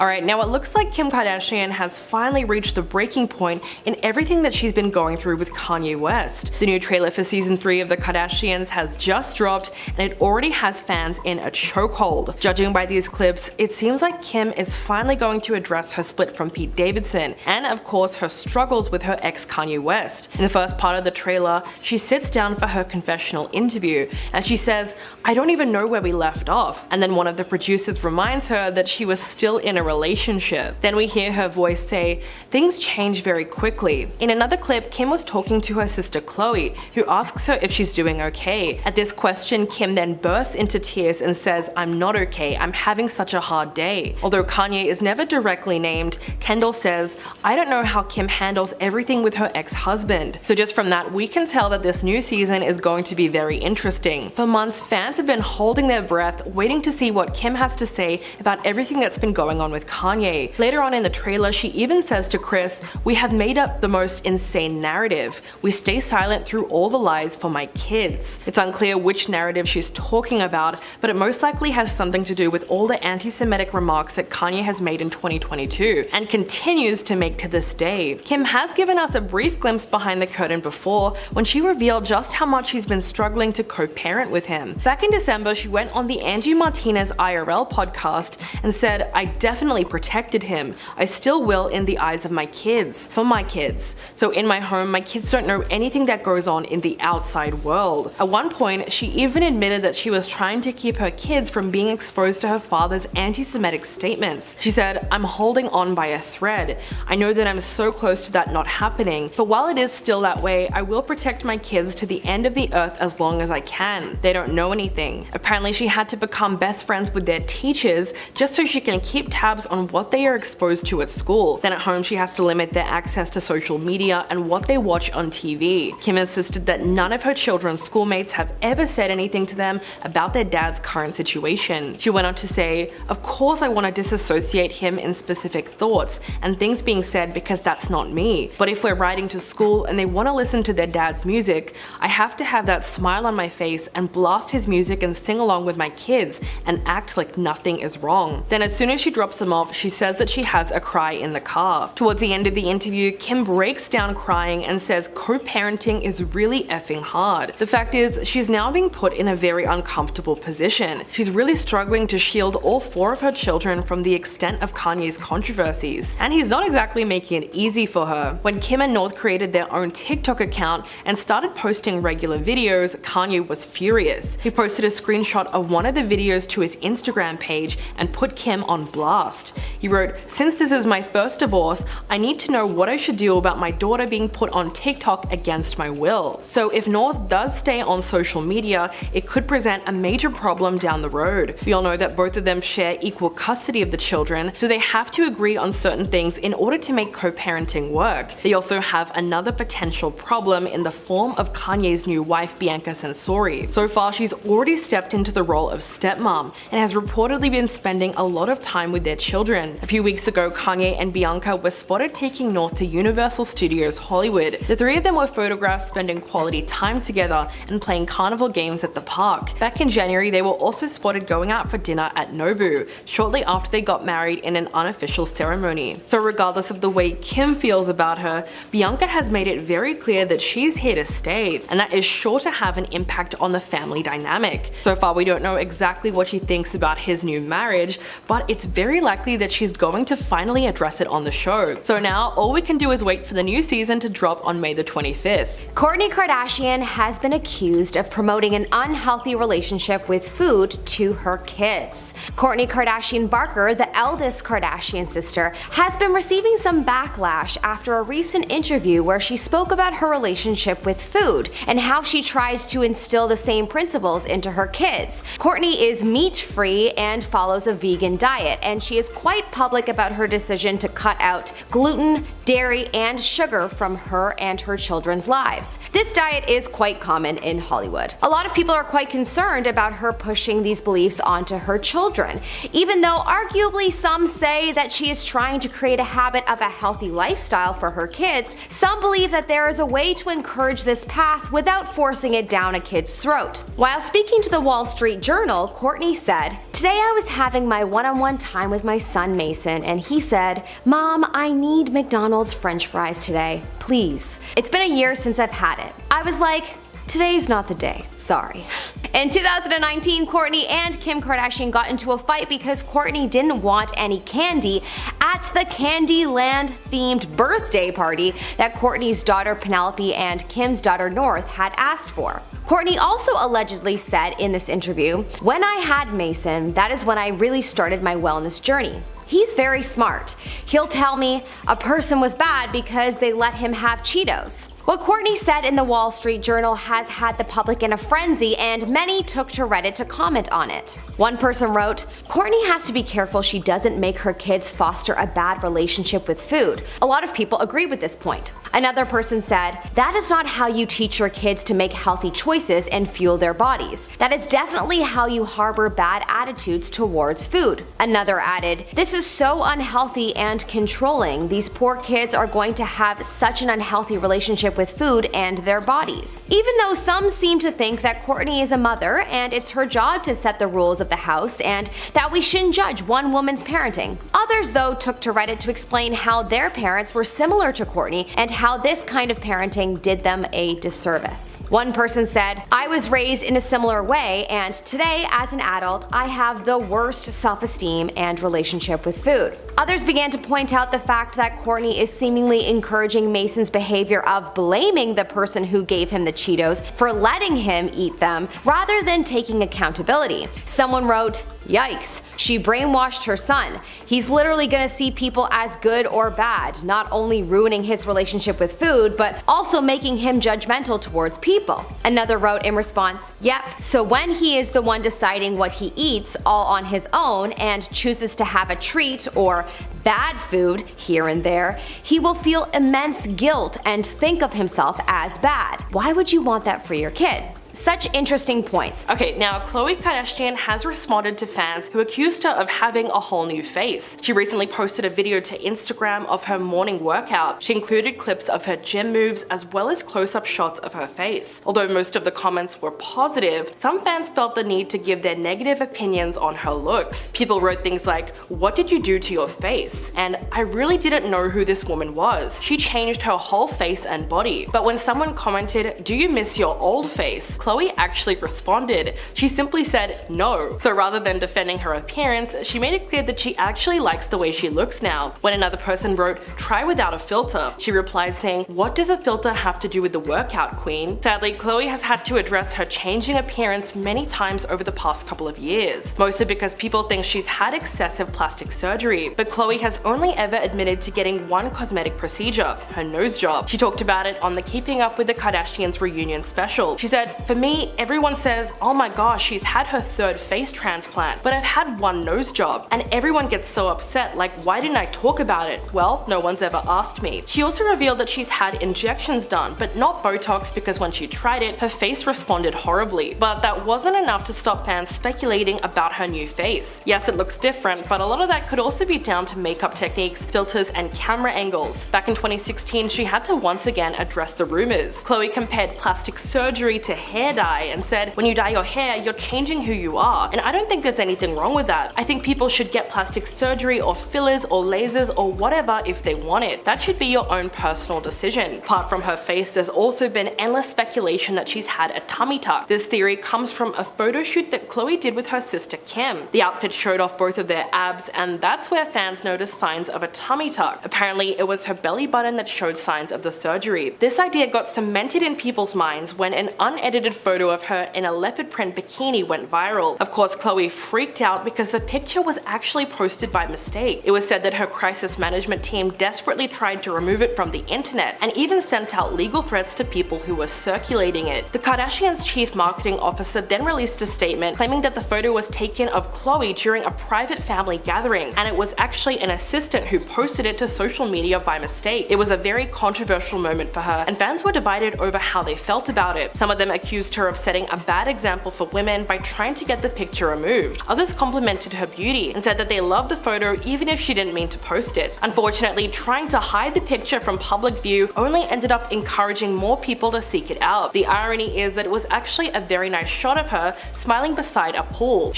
Alright, now it looks like Kim Kardashian has finally reached the breaking point in everything that she's been going through with Kanye West. The new trailer for season 3 of the Kardashians has just dropped and it already has fans in a chokehold. Judging by these clips, it seems like Kim is finally going to address her split from Pete Davidson and of course her struggles with her ex Kanye West. In the first part of the trailer, she sits down for her confessional interview and she says, "I don't even know where we left off," and then one of the producers reminds her that she was still in a relationship. Then we hear her voice say, "Things change very quickly." In another clip, Kim was talking to her sister Khloe, who asks her if she's doing okay. At this question, Kim then bursts into tears and says, "I'm not okay, I'm having such a hard day." Although Kanye is never directly named, Kendall says, "I don't know how Kim handles everything with her ex-husband." So just from that, we can tell that this new season is going to be very interesting. For months, fans have been holding their breath, waiting to see what Kim has to say about everything that's been going on with Kanye. Later on in the trailer, she even says to Chris, "We have made up the most insane narrative. We stay silent through all the lies for my kids." It's unclear which narrative she's talking about, but it most likely has something to do with all the anti-Semitic remarks that Kanye has made in 2022 and continues to make to this day. Kim has given us a brief glimpse behind the curtain before when she revealed just how much she's been struggling to co-parent with him. Back in December, she went on the Angie Martinez IRL podcast and said, "I definitely protected him. I still will in the eyes of my kids, for my kids. So in my home, my kids don't know anything that goes on in the outside world." At one point, she even admitted that she was trying to keep her kids from being exposed to her father's anti-Semitic statements. She said, "I'm holding on by a thread. I know that I'm so close to that not happening, but while it is still that way, I will protect my kids to the end of the earth as long as I can. They don't know anything." Apparently, she had to become best friends with their teachers just so she can keep tabs on what they are exposed to at school. Then at home, she has to limit their access to social media and what they watch on TV. Kim insisted that none of her children's schoolmates have ever said anything to them about their dad's current situation. She went on to say, "Of course I want to disassociate him in specific thoughts and things being said because that's not me. But if we're riding to school and they want to listen to their dad's music, I have to have that smile on my face and blast his music and sing along with my kids and act like nothing is wrong." Then as soon as she drops them off, she says that she has a cry in the car. Towards the end of the interview, Kim breaks down crying and says co-parenting is really effing hard. The fact is, she's now being put in a very uncomfortable position. She's really struggling to shield all 4 of her children from the extent of Kanye's controversies, and he's not exactly making it easy for her. When Kim and North created their own TikTok account and started posting regular videos, Kanye was furious. He posted a screenshot of one of the videos to his Instagram page and put Kim on blast. He wrote, "Since this is my first divorce, I need to know what I should do about my daughter being put on TikTok against my will." So if North does stay on social media, it could present a major problem down the road. We all know that both of them share equal custody of the children, so they have to agree on certain things in order to make co-parenting work. They also have another potential problem in the form of Kanye's new wife, Bianca Censori. So far, she's already stepped into the role of stepmom and has reportedly been spending a lot of time with their children. A few weeks ago, Kanye and Bianca were spotted taking North to Universal Studios Hollywood. The 3 of them were photographed spending quality time together and playing carnival games at the park. Back in January, they were also spotted going out for dinner at Nobu, shortly after they got married in an unofficial ceremony. So regardless of the way Kim feels about her, Bianca has made it very clear that she's here to stay, and that is sure to have an impact on the family dynamic. So far, we don't know exactly what she thinks about his new marriage, but it's very likely that she's going to finally address it on the show. So now, all we can do is wait for the new season to drop on May the 25th. Kourtney Kardashian has been accused of promoting an unhealthy relationship with food to her kids. Kourtney Kardashian Barker, the eldest Kardashian sister, has been receiving some backlash after a recent interview where she spoke about her relationship with food and how she tries to instill the same principles into her kids. Kourtney is meat-free and follows a vegan diet, and she is quite public about her decision to cut out gluten, dairy, and sugar from her and her children's lives. This diet is quite common in Hollywood. A lot of people are quite concerned about her pushing these beliefs onto her children, even though arguably some say that she is trying to create a habit of a healthy lifestyle for her kids. Some believe that there is a way to encourage this path without forcing it down a kid's throat. While speaking to the Wall Street Journal, Kourtney said, "Today I was having my one-on-one time with my my son Mason and he said, "Mom, I need McDonald's French fries today, please. It's been a year since I've had it." I was like, today's not the day, sorry. In 2019, Kourtney and Kim Kardashian got into a fight because Kourtney didn't want any candy at the Candyland themed birthday party that Kourtney's daughter Penelope and Kim's daughter North had asked for. Kourtney also allegedly said in this interview, "When I had Mason, that is when I really started my wellness journey. He's very smart. He'll tell me a person was bad because they let him have Cheetos." What Kourtney said in the Wall Street Journal has had the public in a frenzy, and many took to Reddit to comment on it. One person wrote, "Kourtney has to be careful she doesn't make her kids foster a bad relationship with food." A lot of people agree with this point. Another person said, "That is not how you teach your kids to make healthy choices and fuel their bodies. That is definitely how you harbor bad attitudes towards food." Another added, "This is so unhealthy and controlling. These poor kids are going to have such an unhealthy relationship with food and their bodies." Even though some seem to think that Kourtney is a mother and it's her job to set the rules of the house and that we shouldn't judge one woman's parenting, others though took to Reddit to explain how their parents were similar to Kourtney and how this kind of parenting did them a disservice. One person said, "I was raised in a similar way, and today as an adult I have the worst self-esteem and relationship with food." Others began to point out the fact that Kourtney is seemingly encouraging Mason's behavior of blaming the person who gave him the Cheetos for letting him eat them, rather than taking accountability. Someone wrote, "Yikes, she brainwashed her son. He's literally gonna see people as good or bad, not only ruining his relationship with food, but also making him judgmental towards people." Another wrote in response, "Yep, so when he is the one deciding what he eats all on his own and chooses to have a treat or bad food here and there, he will feel immense guilt and think of himself as bad. Why would you want that for your kid?" Such interesting points. Okay, now Khloe Kardashian has responded to fans who accused her of having a whole new face. She recently posted a video to Instagram of her morning workout. She included clips of her gym moves as well as close-up shots of her face. Although most of the comments were positive, some fans felt the need to give their negative opinions on her looks. People wrote things like, "What did you do to your face?" and "I really didn't know who this woman was. She changed her whole face and body." But when someone commented, "Do you miss your old face?" Khloe actually responded. She simply said no. So rather than defending her appearance, she made it clear that she actually likes the way she looks now. When another person wrote, "Try without a filter," she replied saying, "What does a filter have to do with the workout, queen?" Sadly, Khloe has had to address her changing appearance many times over the past couple of years, mostly because people think she's had excessive plastic surgery. But Khloe has only ever admitted to getting one cosmetic procedure, her nose job. She talked about it on the Keeping Up with the Kardashians reunion special. She said, "For me, everyone says, oh my gosh, she's had her third face transplant, but I've had one nose job. And everyone gets so upset, like, why didn't I talk about it? Well, no one's ever asked me." She also revealed that she's had injections done, but not Botox, because when she tried it, her face responded horribly. But that wasn't enough to stop fans speculating about her new face. Yes, it looks different, but a lot of that could also be down to makeup techniques, filters, and camera angles. Back in 2016, she had to once again address the rumors. Khloe compared plastic surgery to hair dye and said, "When you dye your hair, you're changing who you are. And I don't think there's anything wrong with that. I think people should get plastic surgery or fillers or lasers or whatever if they want it. That should be your own personal decision." Apart from her face, there's also been endless speculation that she's had a tummy tuck. This theory comes from a photo shoot that Khloe did with her sister Kim. The outfit showed off both of their abs, and that's where fans noticed signs of a tummy tuck. Apparently, it was her belly button that showed signs of the surgery. This idea got cemented in people's minds when an unedited photo of her in a leopard print bikini went viral. Of course, Khloe freaked out because the picture was actually posted by mistake. It was said that her crisis management team desperately tried to remove it from the internet and even sent out legal threats to people who were circulating it. The Kardashians' chief marketing officer then released a statement claiming that the photo was taken of Khloe during a private family gathering, and it was actually an assistant who posted it to social media by mistake. It was a very controversial moment for her, and fans were divided over how they felt about it. Some of them accused accused her of setting a bad example for women by trying to get the picture removed. Others complimented her beauty and said that they loved the photo even if she didn't mean to post it. Unfortunately, trying to hide the picture from public view only ended up encouraging more people to seek it out. The irony is that it was actually a very nice shot of her smiling beside a pool.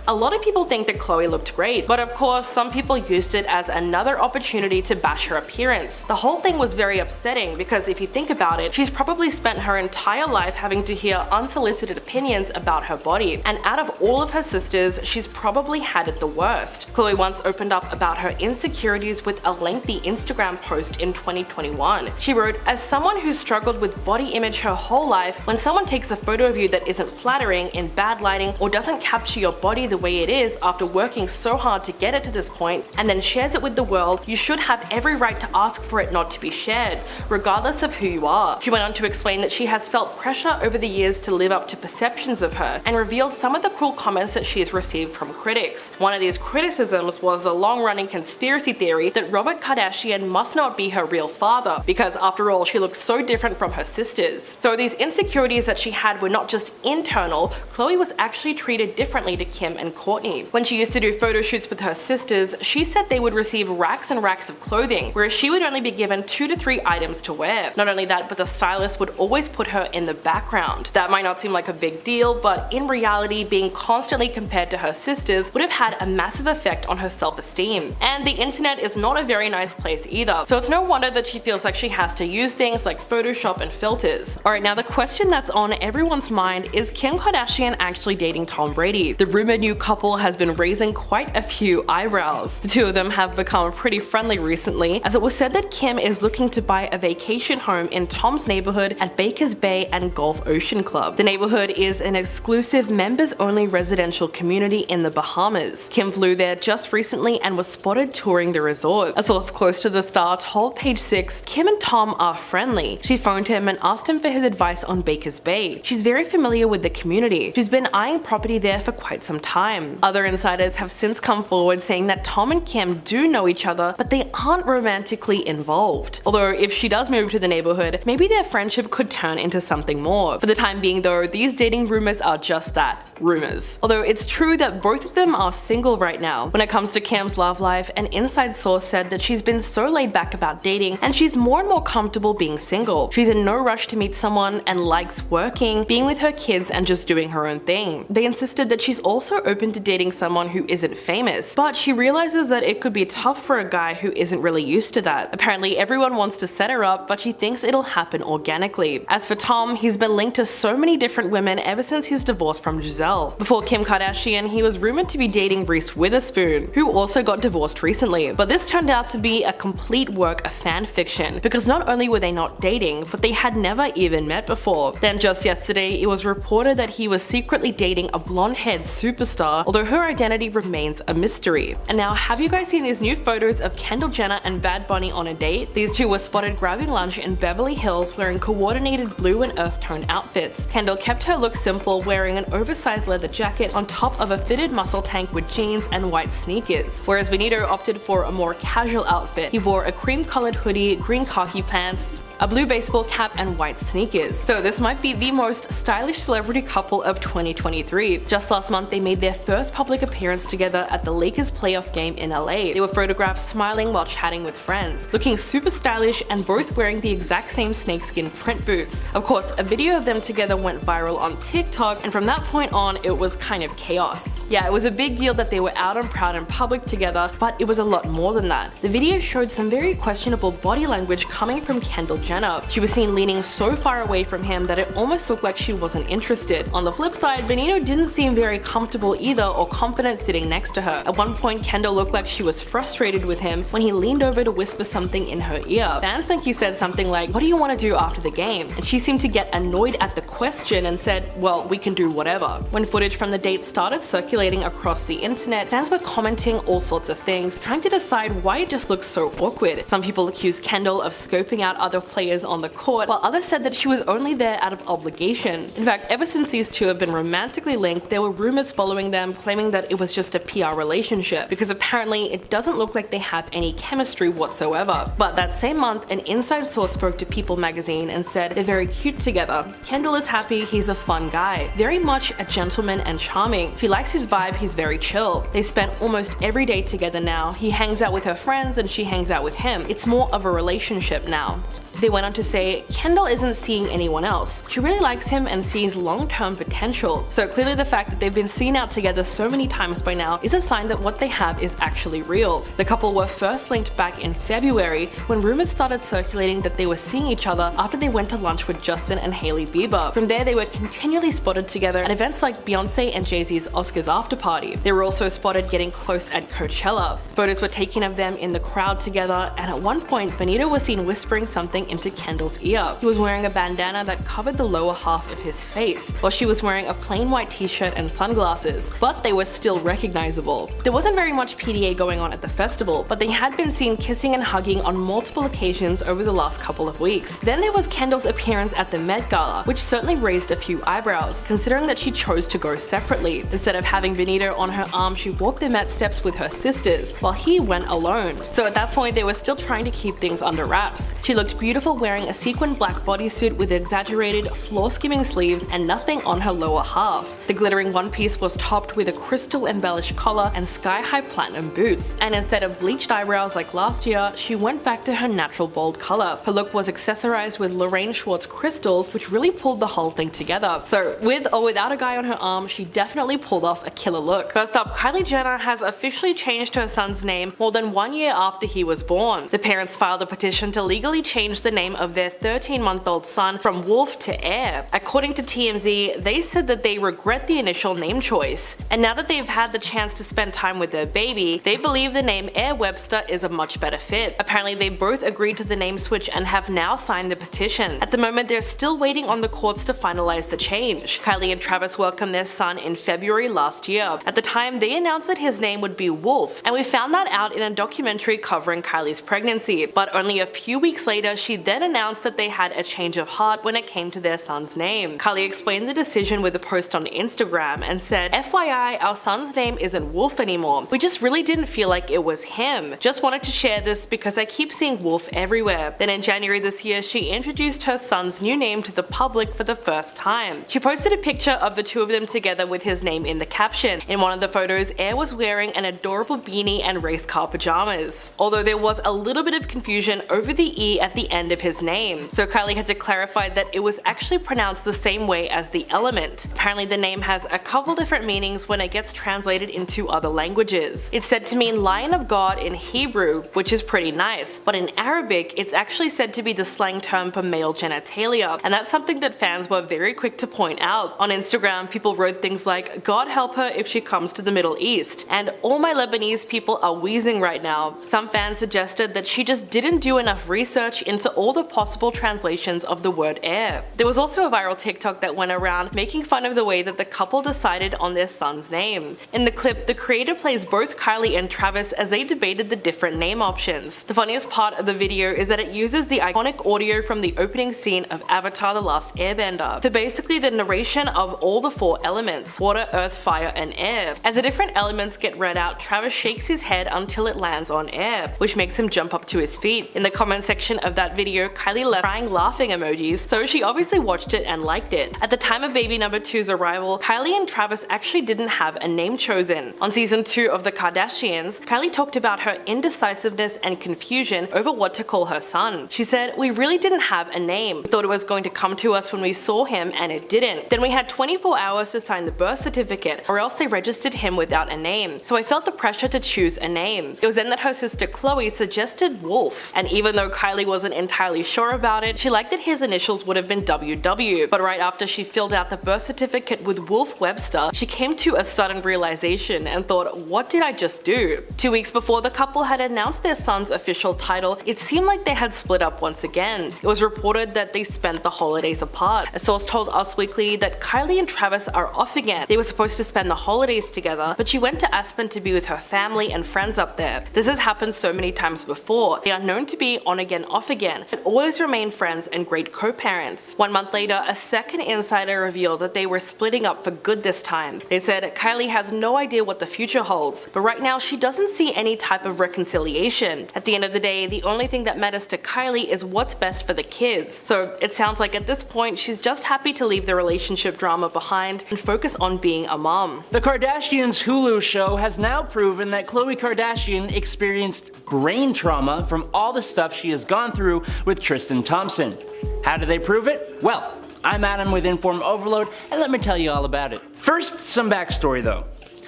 A lot of people think that Khloe looked great, but of course some people used it as another opportunity to bash her appearance. The whole thing was very upsetting because if you think about it, she's probably spent her entire life having to hear unsolicited opinions about her body, and out of all of her sisters, she's probably had it the worst. Khloe once opened up about her insecurities with a lengthy Instagram post in 2021. She wrote, "As someone who's struggled with body image her whole life, when someone takes a photo of you that isn't flattering, in bad lighting, or doesn't capture your body the way it is after working so hard to get it to this point, and then shares it with the world, you should have every right to ask for it not to be shared, regardless of who you are." She went on to explain that she has felt pressure over the years to live up to perceptions of her, and revealed some of the cruel comments that she has received from critics. One of these criticisms was a long-running conspiracy theory that Robert Kardashian must not be her real father, because after all, she looks so different from her sisters. So these insecurities that she had were not just internal. Khloe was actually treated differently to Kim and Kourtney. When she used to do photo shoots with her sisters, she said they would receive racks and racks of clothing, whereas she would only be given 2 to 3 items to wear. Not only that, but the stylist would always put her in the background. That might not seem like a big deal, but in reality, being constantly compared to her sisters would have had a massive effect on her self-esteem. And the internet is not a very nice place either, so it's no wonder that she feels like she has to use things like Photoshop and filters. Alright, now the question that's on everyone's mind is Kim Kardashian actually dating Tom Brady? The rumored new couple has been raising quite a few eyebrows. The two of them have become pretty friendly recently, as it was said that Kim is looking to buy a vacation home in Tom's neighborhood at Baker's Bay and Gulf Ocean Club. The neighborhood is an exclusive members-only residential community in the Bahamas. Kim flew there just recently and was spotted touring the resort. A source close to the star told Page 6, Kim and Tom are friendly. She phoned him and asked him for his advice on Baker's Bay. She's very familiar with the community. She's been eyeing property there for quite some time. Other insiders have since come forward saying that Tom and Kim do know each other, but they aren't romantically involved. Although if she does move to the neighborhood, maybe their friendship could turn into something more. For the time being though, these dating rumors are just that, rumors. Although it's true that both of them are single right now. When it comes to Kim's love life, an inside source said that she's been so laid back about dating and she's more and more comfortable being single. She's in no rush to meet someone and likes working, being with her kids and just doing her own thing. They insisted that she's also open to dating someone who isn't famous, but she realizes that it could be tough for a guy who isn't really used to that. Apparently everyone wants to set her up, but she thinks it'll happen organically. As for Tom, he's been linked to so many different women ever since his divorce from Giselle. Before Kim Kardashian, he was rumored to be dating Reese Witherspoon, who also got divorced recently. But this turned out to be a complete work of fan fiction, because not only were they not dating, but they had never even met before. Then just yesterday, it was reported that he was secretly dating a blonde-haired superstar, although her identity remains a mystery. And now, have you guys seen these new photos of Kendall Jenner and Bad Bunny on a date? These two were spotted grabbing lunch in Beverly Hills wearing coordinated blue and earth tone outfits. Kendall kept her look simple, wearing an oversized leather jacket on top of a fitted muscle tank with jeans and white sneakers, whereas Benito opted for a more casual outfit. He wore a cream-colored hoodie, green khaki pants, a blue baseball cap and white sneakers. So this might be the most stylish celebrity couple of 2023. Just last month they made their first public appearance together at the Lakers playoff game in LA. They were photographed smiling while chatting with friends, looking super stylish and both wearing the exact same snakeskin print boots. Of course, a video of them together went viral on TikTok, and from that point on it was kind of chaos. Yeah, it was a big deal that they were out and proud in public together, but it was a lot more than that. The video showed some very questionable body language coming from Kendall Jenner. She was seen leaning so far away from him that it almost looked like she wasn't interested. On the flip side, Benito didn't seem very comfortable either or confident sitting next to her. At one point, Kendall looked like she was frustrated with him when he leaned over to whisper something in her ear. Fans think he said something like, "What do you want to do after the game?" And she seemed to get annoyed at the question and said, "Well, we can do whatever." When footage from the date started circulating across the internet, fans were commenting all sorts of things, trying to decide why it just looked so awkward. Some people accused Kendall of scoping out other players on the court, while others said that she was only there out of obligation. In fact, ever since these two have been romantically linked, there were rumors following them claiming that it was just a PR relationship, because apparently it doesn't look like they have any chemistry whatsoever. But that same month, an inside source spoke to People magazine and said they're very cute together. Kendall is happy, he's a fun guy, very much a gentleman and charming. She likes his vibe, he's very chill. They spend almost every day together now. He hangs out with her friends and she hangs out with him. It's more of a relationship now. They went on to say, Kendall isn't seeing anyone else. She really likes him and sees long-term potential. So clearly the fact that they've been seen out together so many times by now is a sign that what they have is actually real. The couple were first linked back in February when rumors started circulating that they were seeing each other after they went to lunch with Justin and Hailey Bieber. From there, they were continually spotted together at events like Beyonce and Jay-Z's Oscars after party. They were also spotted getting close at Coachella. Photos were taken of them in the crowd together, and at one point, Benito was seen whispering something into Kendall's ear. He was wearing a bandana that covered the lower half of his face, while she was wearing a plain white t-shirt and sunglasses, but they were still recognizable. There wasn't very much PDA going on at the festival, but they had been seen kissing and hugging on multiple occasions over the last couple of weeks. Then there was Kendall's appearance at the Met Gala, which certainly raised a few eyebrows, considering that she chose to go separately. Instead of having Benito on her arm, she walked the Met steps with her sisters, while he went alone. So at that point, they were still trying to keep things under wraps. She looked beautiful wearing a sequin black bodysuit with exaggerated, floor-skimming sleeves and nothing on her lower half. The glittering one piece was topped with a crystal-embellished collar and sky-high platinum boots. And instead of bleached eyebrows like last year, she went back to her natural bold color. Her look was accessorized with Lorraine Schwartz crystals, which really pulled the whole thing together. So with or without a guy on her arm, she definitely pulled off a killer look. First up, Kylie Jenner has officially changed her son's name more than 1 year after he was born. The parents filed a petition to legally change the name of their 13-month-old son from Wolf to Air. According to TMZ, they said that they regret the initial name choice. And now that they've had the chance to spend time with their baby, they believe the name Air Webster is a much better fit. Apparently they both agreed to the name switch and have now signed the petition. At the moment, they're still waiting on the courts to finalize the change. Kylie and Travis welcomed their son in February last year. At the time, they announced that his name would be Wolf, and we found that out in a documentary covering Kylie's pregnancy. But only a few weeks later, she then announced that they had a change of heart when it came to their son's name. Kylie explained the decision with a post on Instagram and said, FYI, our son's name isn't Wolf anymore. We just really didn't feel like it was him. Just wanted to share this because I keep seeing Wolf everywhere. Then in January this year, she introduced her son's new name to the public for the first time. She posted a picture of the two of them together with his name in the caption. In one of the photos, Air was wearing an adorable beanie and race car pajamas. Although there was a little bit of confusion over the E at the end of his name. So Kylie had to clarify that it was actually pronounced the same way as the element. Apparently the name has a couple different meanings when it gets translated into other languages. It's said to mean Lion of God in Hebrew, which is pretty nice, but in Arabic it's actually said to be the slang term for male genitalia, and that's something that fans were very quick to point out. On Instagram, people wrote things like, God help her if she comes to the Middle East, and all my Lebanese people are wheezing right now. Some fans suggested that she just didn't do enough research into all the possible translations of the word air. There was also a viral TikTok that went around making fun of the way that the couple decided on their son's name. In the clip, the creator plays both Kylie and Travis as they debated the different name options. The funniest part of the video is that it uses the iconic audio from the opening scene of Avatar: The Last Airbender. So basically the narration of all the four elements: water, earth, fire, and air. As the different elements get read out, Travis shakes his head until it lands on air, which makes him jump up to his feet. In the comment section of that video, Kylie left crying laughing emojis, so she obviously watched it and liked it. At the time of baby number 2's arrival, Kylie and Travis actually didn't have a name chosen. On season 2 of the Kardashians, Kylie talked about her indecisiveness and confusion over what to call her son. She said, "We really didn't have a name. We thought it was going to come to us when we saw him, and it didn't. Then we had 24 hours to sign the birth certificate, or else they registered him without a name. So I felt the pressure to choose a name." It was then that her sister Khloe suggested Wolf, and even though Kylie wasn't entirely sure about it, she liked that his initials would have been WW. But right after she filled out the birth certificate with Wolf Webster, she came to a sudden realization and thought, what did I just do? 2 weeks before the couple had announced their son's official title, it seemed like they had split up once again. It was reported that they spent the holidays apart. A source told Us Weekly that Kylie and Travis are off again. They were supposed to spend the holidays together, but she went to Aspen to be with her family and friends up there. This has happened so many times before. They are known to be on again, off again. Kardashian, but always remained friends and great co-parents. 1 month later, a second insider revealed that they were splitting up for good this time. They said Kylie has no idea what the future holds, but right now she doesn't see any type of reconciliation. At the end of the day, the only thing that matters to Kylie is what's best for the kids. So it sounds like at this point she's just happy to leave the relationship drama behind and focus on being a mom. The Kardashians' Hulu show has now proven that Khloe Kardashian experienced brain trauma from all the stuff she has gone through with Tristan Thompson. How do they prove it? Well, I'm Adam with InformOverload, and let me tell you all about it. First, some backstory though.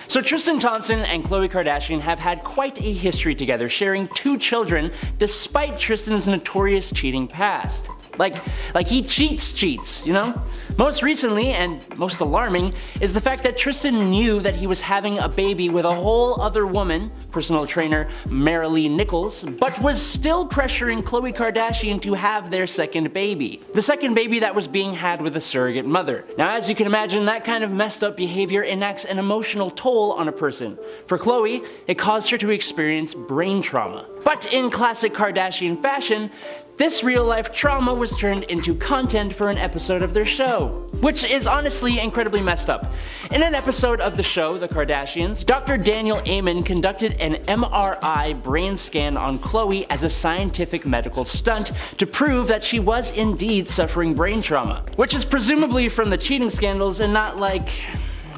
So Tristan Thompson and Khloe Kardashian have had quite a history together, sharing 2 children despite Tristan's notorious cheating past. Like he cheats, you know? Most recently, and most alarming, is the fact that Tristan knew that he was having a baby with a whole other woman, personal trainer Marilee Nichols, but was still pressuring Khloe Kardashian to have their second baby. The second baby that was being had with a surrogate mother. Now, as you can imagine, that kind of messed up behavior enacts an emotional toll on a person. For Khloe, it caused her to experience brain trauma. But in classic Kardashian fashion, this real-life trauma was turned into content for an episode of their show, which is honestly incredibly messed up. In an episode of the show, The Kardashians, Dr. Daniel Amen conducted an MRI brain scan on Khloe as a scientific medical stunt to prove that she was indeed suffering brain trauma, which is presumably from the cheating scandals and not like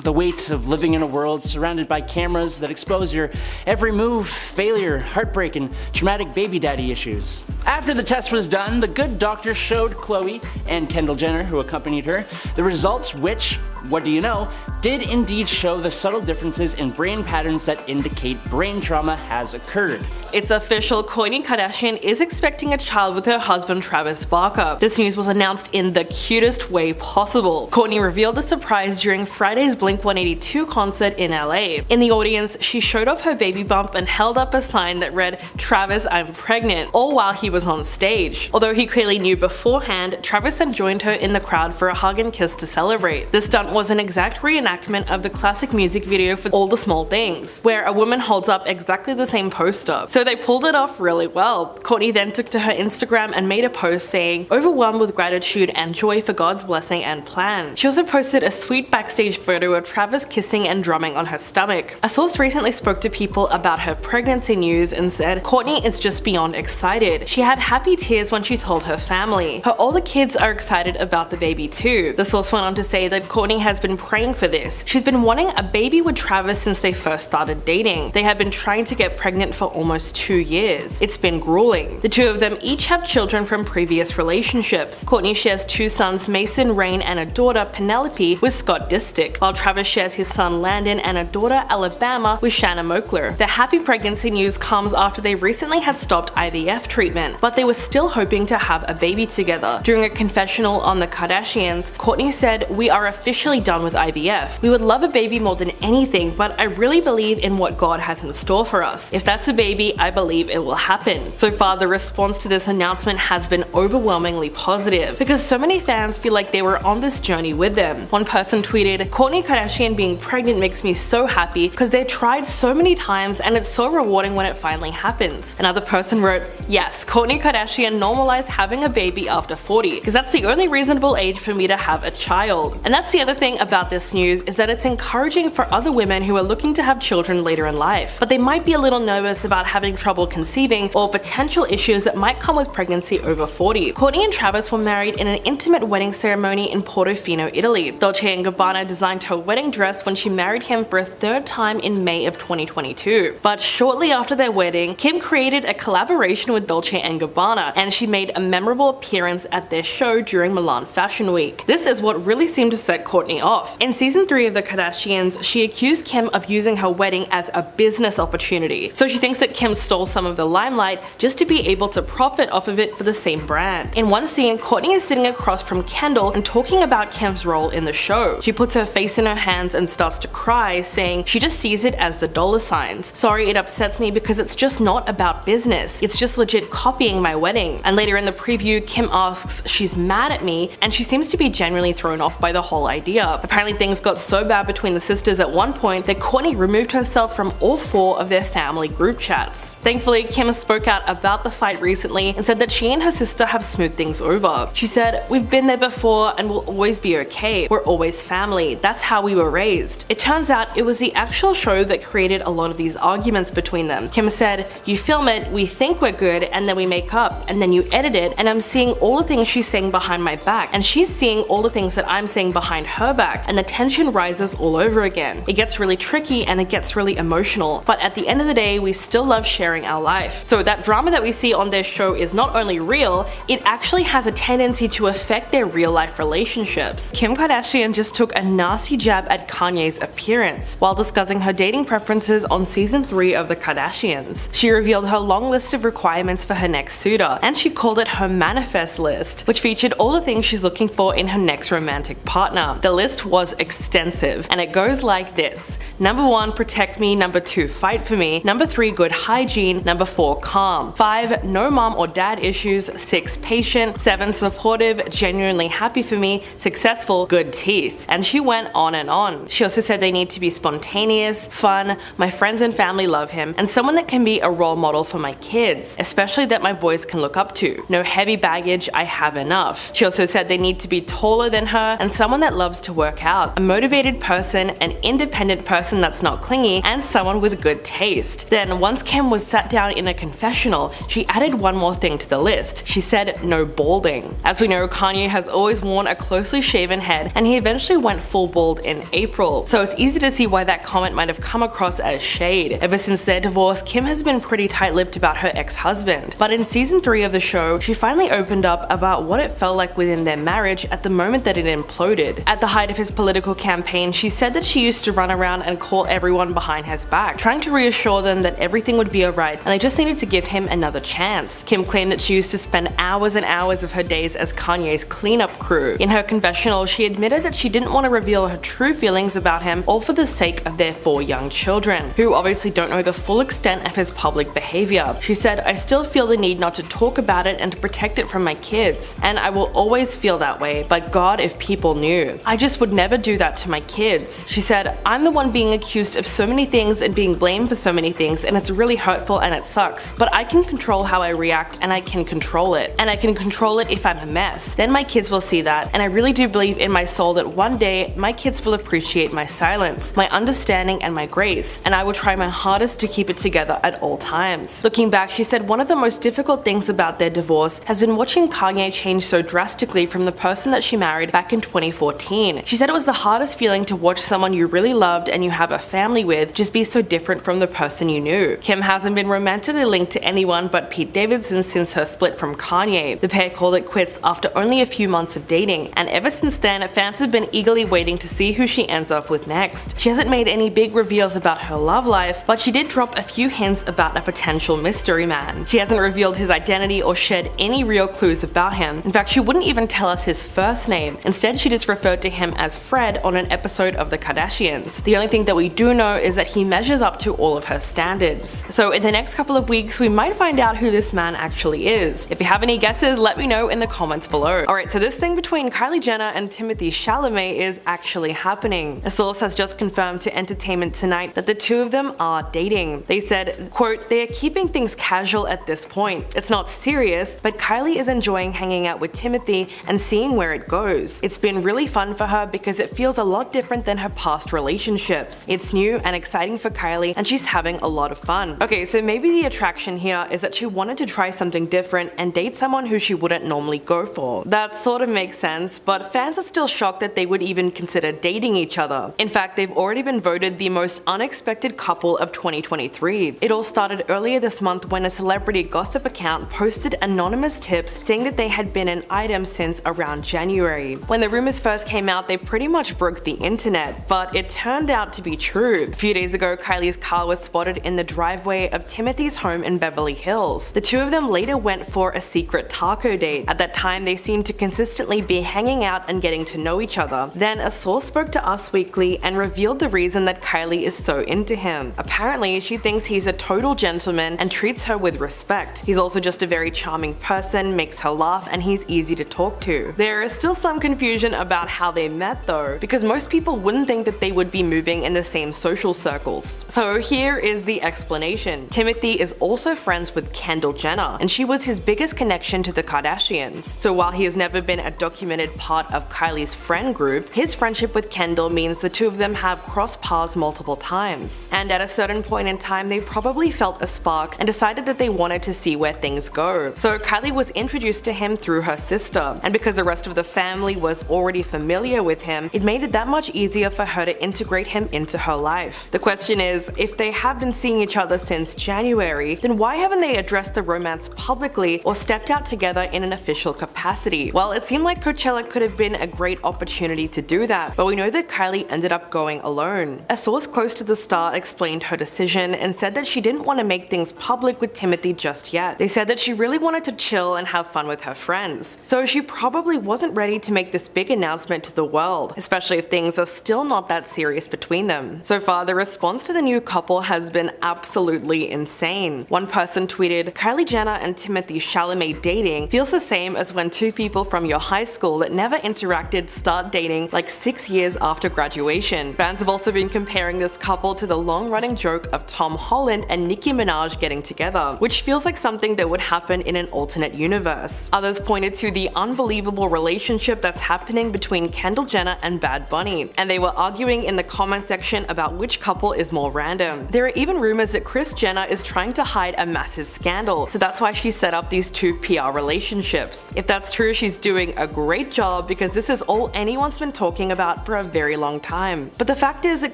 the weight of living in a world surrounded by cameras that expose your every move, failure, heartbreak, and traumatic baby daddy issues. After the test was done, the good doctor showed Khloe and Kendall Jenner, who accompanied her, the results which, what do you know, did indeed show the subtle differences in brain patterns that indicate brain trauma has occurred. It's official, Kourtney Kardashian is expecting a child with her husband Travis Barker. This news was announced in the cutest way possible. Kourtney revealed the surprise during Friday's Blink-182 concert in LA. In the audience, she showed off her baby bump and held up a sign that read, "Travis, I'm pregnant," all while he was on stage. Although he clearly knew beforehand, Travis had joined her in the crowd for a hug and kiss to celebrate. The stunt was an exact reenactment of the classic music video for All the Small Things, where a woman holds up exactly the same poster. So they pulled it off really well. Kourtney then took to her Instagram and made a post saying, "Overwhelmed with gratitude and joy for God's blessing and plan." She also posted a sweet backstage photo of Travis kissing and drumming on her stomach. A source recently spoke to people about her pregnancy news and said, "Kourtney is just beyond excited. She had happy tears when she told her family. Her older kids are excited about the baby too." The source went on to say that Kourtney has been praying for this. She's been wanting a baby with Travis since they first started dating. They have been trying to get pregnant for almost 2 years. It's been grueling. The 2 of them each have children from previous relationships. Kourtney shares 2 sons, Mason Rain, and a daughter, Penelope, with Scott Disick, while Travis shares his son Landon and a daughter, Alabama, with Shanna Moakler. The happy pregnancy news comes after they recently had stopped IVF treatment, but they were still hoping to have a baby together. During a confessional on the Kardashians, Kourtney said, "We are officially done with IVF. We would love a baby more than anything, but I really believe in what God has in store for us. If that's a baby, I believe it will happen." So far, the response to this announcement has been overwhelmingly positive, because so many fans feel like they were on this journey with them. One person tweeted, "Kourtney Kardashian being pregnant makes me so happy because they tried so many times and it's so rewarding when it finally happens." Another person wrote, "Yes, Kourtney Kardashian normalized having a baby after 40, because that's the only reasonable age for me to have a child." And that's the other thing about this news, is that it's encouraging for other women who are looking to have children later in life, but they might be a little nervous about having trouble conceiving or potential issues that might come with pregnancy over 40. Kourtney and Travis were married in an intimate wedding ceremony in Portofino, Italy. Dolce & Gabbana designed her wedding dress when she married him for a 3rd time in May of 2022. But shortly after their wedding, Kim created a collaboration with Dolce & Gabbana, and she made a memorable appearance at their show during Milan Fashion Week. This is what really seemed to set Kourtney off. In season 3 of The Kardashians, she accused Kim of using her wedding as a business opportunity. So she thinks that Kim stole some of the limelight just to be able to profit off of it for the same brand. In one scene, Kourtney is sitting across from Kendall and talking about Kim's role in the show. She puts her face in her hands and starts to cry, saying she just sees it as the dollar signs. "Sorry, it upsets me because it's just not about business. It's just legit copying my wedding." And later in the preview, Kim asks she's mad at me, and she seems to be genuinely thrown off by the whole idea. idea. Apparently things got so bad between the sisters at one point that Kourtney removed herself from all 4 of their family group chats. Thankfully, Kim spoke out about the fight recently and said that she and her sister have smoothed things over. She said, "We've been there before and we'll always be okay. We're always family. That's how we were raised." It turns out it was the actual show that created a lot of these arguments between them. Kim said, "You film it, we think we're good, and then we make up, and then you edit it, and I'm seeing all the things she's saying behind my back, and she's seeing all the things that I'm saying behind her back, and the tension rises all over again. It gets really tricky and it gets really emotional, but at the end of the day, we still love sharing our life." So that drama that we see on their show is not only real, it actually has a tendency to affect their real life relationships. Kim Kardashian just took a nasty jab at Kanye's appearance while discussing her dating preferences on season 3 of the Kardashians. She revealed her long list of requirements for her next suitor, and she called it her manifest list, which featured all the things she's looking for in her next romantic partner. The list was extensive, and it goes like this: Number 1, protect me. Number 2, fight for me. Number 3, good hygiene. Number 4, calm. 5, no mom or dad issues. 6, patient. 7, supportive, genuinely happy for me. Successful, good teeth. And she went on and on. She also said they need to be spontaneous, fun, my friends and family love him, and someone that can be a role model for my kids, especially that my boys can look up to. No heavy baggage, I have enough. She also said they need to be taller than her and someone that loves to work out, a motivated person, an independent person that's not clingy, and someone with good taste. Then once Kim was sat down in a confessional, she added one more thing to the list. She said no balding. As we know, Kanye has always worn a closely shaven head, and he eventually went full bald in April, so it's easy to see why that comment might have come across as shade. Ever since their divorce, Kim has been pretty tight-lipped about her ex-husband, but in season 3 of the show, she finally opened up about what it felt like within their marriage at the moment that it imploded. At the height of his political campaign, she said that she used to run around and call everyone behind his back, trying to reassure them that everything would be alright and they just needed to give him another chance. Kim claimed that she used to spend hours and hours of her days as Kanye's cleanup crew. In her confessional, she admitted that she didn't want to reveal her true feelings about him, all for the sake of their 4 young children, who obviously don't know the full extent of his public behavior. She said, "I still feel the need not to talk about it and to protect it from my kids, and I will always feel that way, but God, if people knew. I just would never do that to my kids." She said, "I'm the one being accused of so many things and being blamed for so many things, and it's really hurtful and it sucks, but I can control how I react and I can control it. And I can control it if I'm a mess. Then my kids will see that, and I really do believe in my soul that one day my kids will appreciate my silence, my understanding and my grace, and I will try my hardest to keep it together at all times." Looking back, she said one of the most difficult things about their divorce has been watching Kanye change so drastically from the person that she married back in 2014. She said it was the hardest feeling to watch someone you really loved and you have a family with just be so different from the person you knew. Kim hasn't been romantically linked to anyone but Pete Davidson since her split from Kanye. The pair called it quits after only a few months of dating, and ever since then, fans have been eagerly waiting to see who she ends up with next. She hasn't made any big reveals about her love life, but she did drop a few hints about a potential mystery man. She hasn't revealed his identity or shared any real clues about him. In fact, she wouldn't even tell us his first name. Instead, she just referred to him as Fred on an episode of the Kardashians. The only thing that we do know is that he measures up to all of her standards. So in the next couple of weeks, we might find out who this man actually is. If you have any guesses, let me know in the comments below. Alright, so this thing between Kylie Jenner and Timothée Chalamet is actually happening. A source has just confirmed to Entertainment Tonight that the two of them are dating. They said, quote, "They are keeping things casual at this point. It's not serious, but Kylie is enjoying hanging out with Timothée and seeing where it goes. It's been really fun for her because it feels a lot different than her past relationships. It's new and exciting for Kylie and she's having a lot of fun." Okay, so maybe the attraction here is that she wanted to try something different and date someone who she wouldn't normally go for. That sort of makes sense, but fans are still shocked that they would even consider dating each other. In fact, they've already been voted the most unexpected couple of 2023. It all started earlier this month when a celebrity gossip account posted anonymous tips saying that they had been an item since around January. When the rumors first came out, they pretty much broke the internet, but it turned out to be true. A few days ago, Kylie's car was spotted in the driveway of Timothée's home in Beverly Hills. The two of them later went for a secret taco date. At that time, they seemed to consistently be hanging out and getting to know each other. Then a source spoke to Us Weekly and revealed the reason that Kylie is so into him. Apparently, she thinks he's a total gentleman and treats her with respect. He's also just a very charming person, makes her laugh, and he's easy to talk to. There is still some confusion about how they they met though, because most people wouldn't think that they would be moving in the same social circles. So here is the explanation. Timothée is also friends with Kendall Jenner, and she was his biggest connection to the Kardashians. So while he has never been a documented part of Kylie's friend group, his friendship with Kendall means the two of them have crossed paths multiple times. And at a certain point in time, they probably felt a spark and decided that they wanted to see where things go. So Kylie was introduced to him through her sister, and because the rest of the family was already familiar with him, it made it that much easier for her to integrate him into her life. The question is, if they have been seeing each other since January, then why haven't they addressed the romance publicly or stepped out together in an official capacity? Well, it seemed like Coachella could have been a great opportunity to do that, but we know that Kylie ended up going alone. A source close to the star explained her decision and said that she didn't want to make things public with Timothée just yet. They said that she really wanted to chill and have fun with her friends, so she probably wasn't ready to make this big announcement to the world, especially if things are still not that serious between them. So far, the response to the new couple has been absolutely insane. One person tweeted, "Kylie Jenner and Timothée Chalamet dating feels the same as when two people from your high school that never interacted start dating like 6 years after graduation." Fans have also been comparing this couple to the long-running joke of Tom Holland and Nicki Minaj getting together, which feels like something that would happen in an alternate universe. Others pointed to the unbelievable relationship that's happening between Kendall Jenner and Bad Bunny, and they were arguing in the comment section about which couple is more random. There are even rumors that Kris Jenner is trying to hide a massive scandal, so that's why she set up these two PR relationships. If that's true, she's doing a great job, because this is all anyone's been talking about for a very long time. But the fact is that